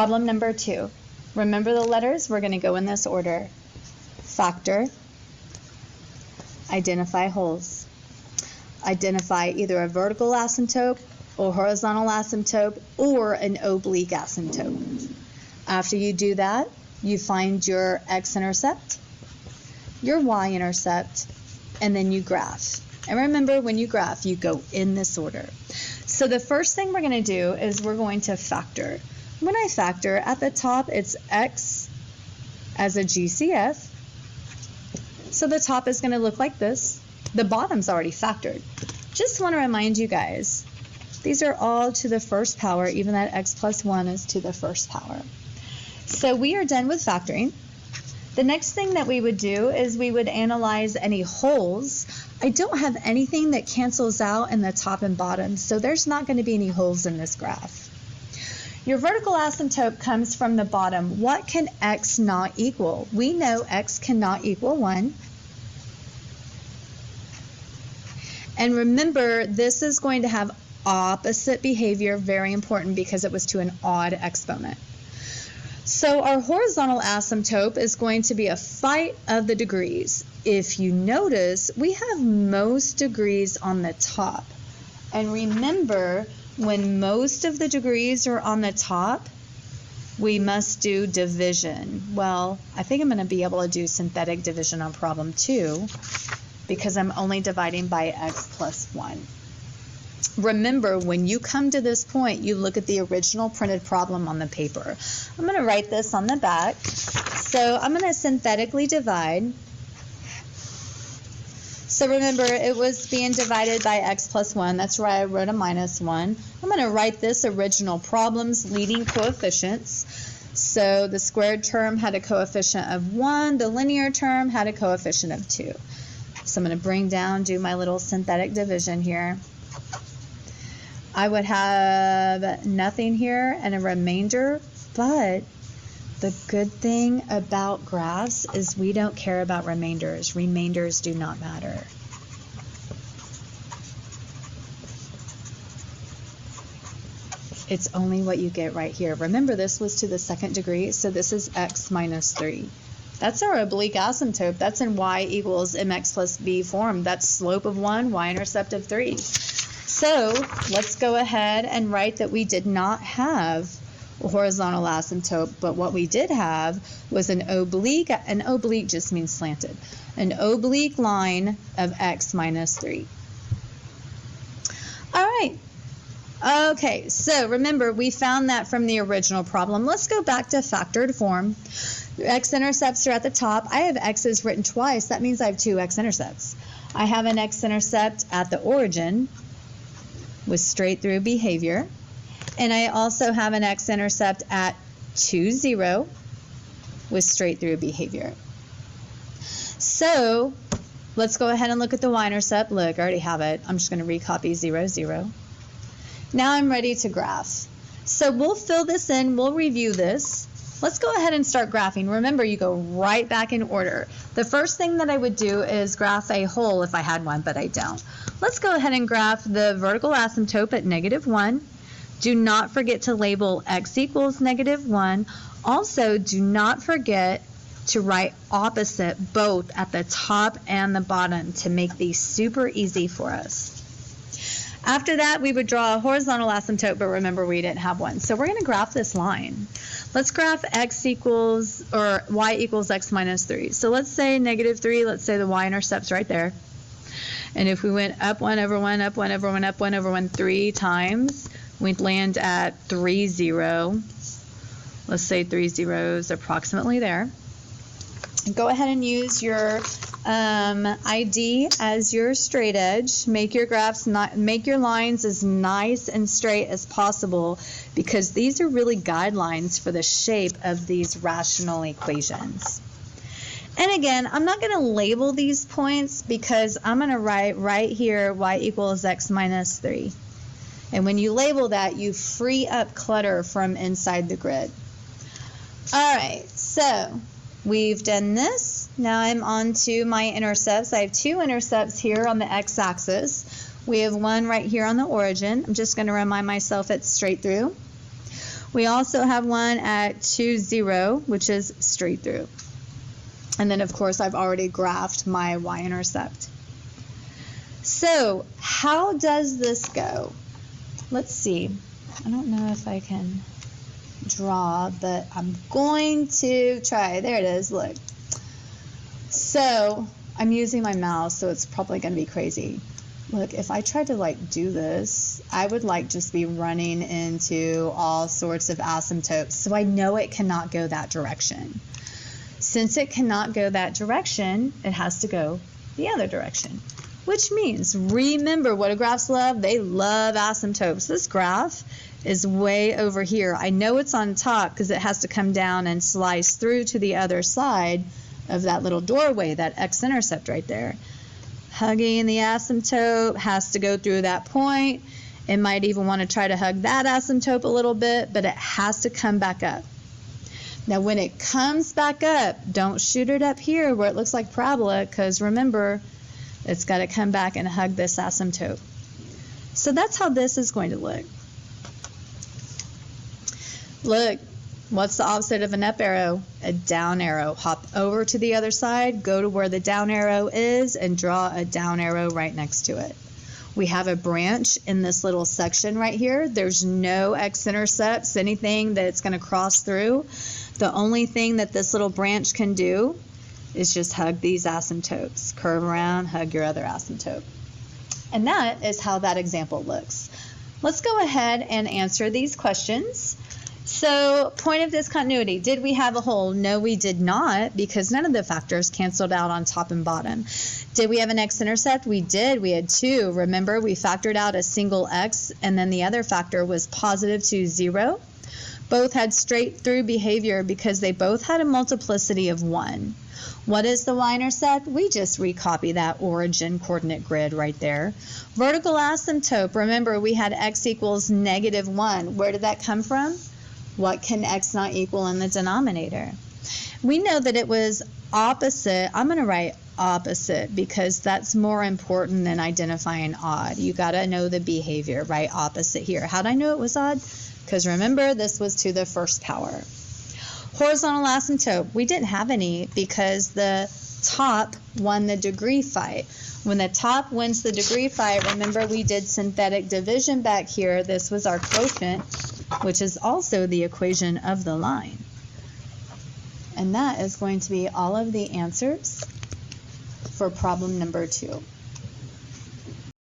Problem number 2. Remember the letters? We're going to go in this order. Factor. Identify holes. Identify either a vertical asymptote or horizontal asymptote or an oblique asymptote. After you do that, you find your x-intercept, your y-intercept, and then you graph. And remember, when you graph, you go in this order. So the first thing we're going to do is we're going to factor. When I factor, at the top, it's x as a GCF. So the top is going to look like this. The bottom's already factored. Just want to remind you guys, these are all to the first power, even that x plus 1 is to the first power. So we are done with factoring. The next thing that we would do is we would analyze any holes. I don't have anything that cancels out in the top and bottom, so there's not going to be any holes in this graph. Your vertical asymptote comes from the bottom. What can x not equal? We know x cannot equal 1. And remember, this is going to have opposite behavior, very important because it was to an odd exponent. So our horizontal asymptote is going to be a phi of the degrees. If you notice, we have most degrees on the top. And remember, when most of the degrees are on the top, we must do division. Well, I think I'm going to be able to do synthetic division on problem 2 because I'm only dividing by x plus 1. Remember, when you come to this point, you look at the original printed problem on the paper. I'm going to write this on the back. So I'm going to synthetically divide. So remember, it was being divided by x plus 1. That's why I wrote a minus 1. I'm going to write this original problem's leading coefficients. So the squared term had a coefficient of 1. The linear term had a coefficient of 2. So I'm going to bring down, do my little synthetic division here. I would have nothing here and a remainder, but the good thing about graphs is we don't care about remainders. Remainders do not matter. It's only what you get right here. Remember, this was to the second degree, so this is x minus 3. That's our oblique asymptote. That's in y equals mx plus b form. That's slope of 1, y-intercept of 3. So let's go ahead and write that we did not have a horizontal asymptote, but what we did have was an oblique just means slanted, an oblique line of x minus 3. All right. Okay, so remember, we found that from the original problem. Let's go back to factored form. X-intercepts are at the top. I have x's written twice. That means I have 2 x-intercepts. I have an x-intercept at the origin with straight through behavior. And I also have an x-intercept at 2, 0 with straight through behavior. So let's go ahead and look at the y-intercept. Look, I already have it. I'm just going to recopy 0, 0. Now I'm ready to graph. So we'll fill this in. We'll review this. Let's go ahead and start graphing. Remember, you go right back in order. The first thing that I would do is graph a hole if I had one, but I don't. Let's go ahead and graph the vertical asymptote at -1. Do not forget to label x equals -1. Also, do not forget to write opposite both at the top and the bottom to make these super easy for us. After that, we would draw a horizontal asymptote, but remember, we didn't have one. So we're going to graph this line. Let's graph x equals, or y equals x minus 3. So let's say -3. Let's say the y-intercept's right there. And if we went up 1 over 1, up 1 over 1, up 1 over 1 3 times, we'd land at 3, 0. Let's say 3 zeros approximately there. Go ahead and use your ID as your straight edge. Make your graphs, make your lines as nice and straight as possible, because these are really guidelines for the shape of these rational equations. And again, I'm not going to label these points because I'm going to write right here y equals x minus 3. And when you label that, you free up clutter from inside the grid. All right, so we've done this. Now I'm on to my intercepts. I have 2 intercepts here on the x-axis. We have one right here on the origin. I'm just going to remind myself it's straight through. We also have one at 2, 0, which is straight through. And then, of course, I've already graphed my y-intercept. So how does this go? Let's see. I don't know if I can draw, but I'm going to try. There it is. Look. So I'm using my mouse, so it's probably going to be crazy. Look, if I tried to like do this, I would like just be running into all sorts of asymptotes. So I know it cannot go that direction. Since it cannot go that direction, it has to go the other direction, which means, remember what do graphs love? They love asymptotes. This graph is way over here. I know it's on top because it has to come down and slice through to the other side of that little doorway, that x-intercept right there. Hugging the asymptote has to go through that point. It might even want to try to hug that asymptote a little bit, but it has to come back up. Now when it comes back up, don't shoot it up here where it looks like parabola, because remember, it's got to come back and hug this asymptote. So that's how this is going to look. Look, what's the opposite of an up arrow? A down arrow. Hop over to the other side, go to where the down arrow is, and draw a down arrow right next to it. We have a branch in this little section right here. There's no x-intercepts, anything that's going to cross through. The only thing that this little branch can do is just hug these asymptotes. Curve around, hug your other asymptote. And that is how that example looks. Let's go ahead and answer these questions. So, point of discontinuity, did we have a hole? No, we did not, because none of the factors canceled out on top and bottom. Did we have an x-intercept? We did. We had 2. Remember, we factored out a single x, and then the other factor was positive 2, 0. Both had straight through behavior because they both had a multiplicity of 1. What is the y-intercept? We just recopy that origin coordinate grid right there. Vertical asymptote, remember we had x equals -1. Where did that come from? What can x not equal in the denominator? We know that it was opposite. I'm going to write opposite because that's more important than identifying odd. You got to know the behavior, right? Opposite here. How did I know it was odd? Because remember, this was to the first power. Horizontal asymptote, we didn't have any because the top won the degree fight. When the top wins the degree fight, remember we did synthetic division back here. This was our quotient, which is also the equation of the line. And that is going to be all of the answers for problem number 2.